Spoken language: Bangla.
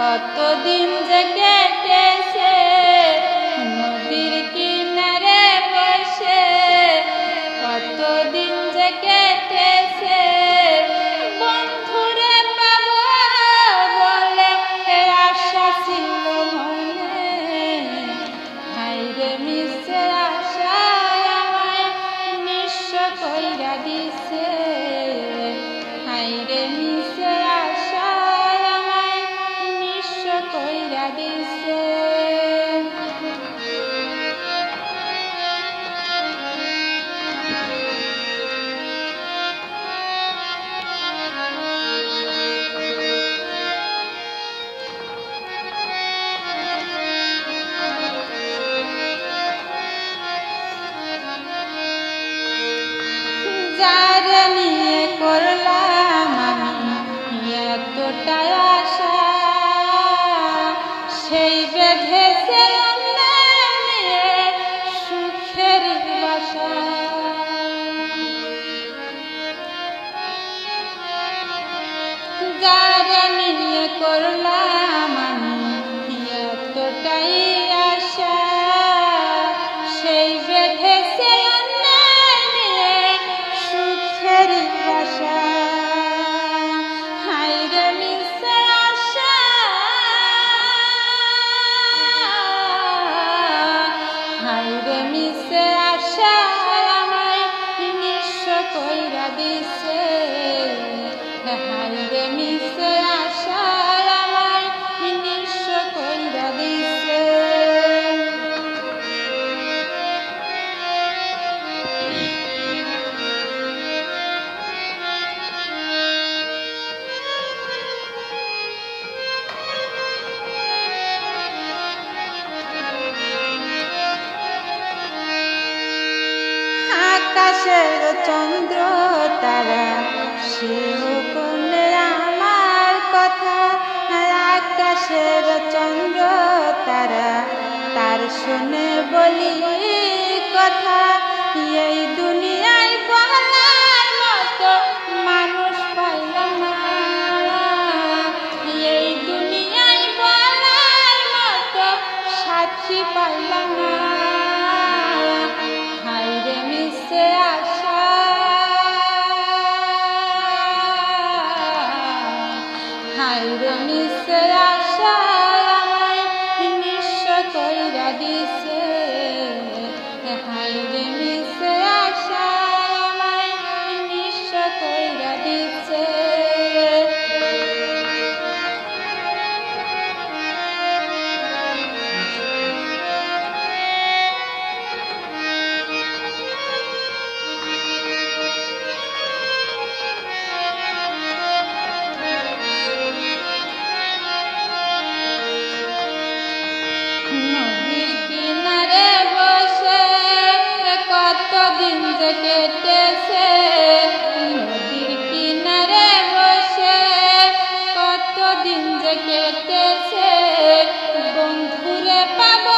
কতদিন যে কেটেছে নদীর কিনারে বসে, কতদিন যে কেটেছে বন্ধুরে পাবো বলে আশা ছিল মনে। হায়রে মিছে আশায় আমায় নিঃস্ব কইরা দিছে, হায়রে মিছে আশায় আমায় নিঃস্ব কইরা দিছে। যারে নিয়ে করলাম আমি এতটাই আশা, সেই বেঁধেছে নিয়ে সুখের বাসা। যারে নিয়ে করলাম আমি এতটাই আশা, সেই বেঁধেছে নিয়ে সুখের বাসা। হায়রে মিছে আশা, হায়রে মিছে আশা আমায় নিঃস্ব কইরা দিছে, হায়রে মিছে আশা আমায় নিঃস্ব কইরা দিছে। আকাশের চন্দ্র তারা সেও কোনে আমার কথা, আকাশের চন্দ্র তারা তার শুনে বলি কথা। এই দুনিয়ায় বলার মতো মানুষ পাইলাম না, এই দুনিয়ায় বলার মতো সাথী পাইলাম না। হায়রে মিছে আশা, হায়রে মিছে আশা আমায় নিঃস্ব কইরা দিছে, হায়রে মিছে আশা আমায় নিঃস্ব কইরা দিছে। নদীর কিনারে বসে কতদিন যে কেটেছে, নদীর কিনারে বসে কতদিন যে কেটেছে বন্ধুরে পাবো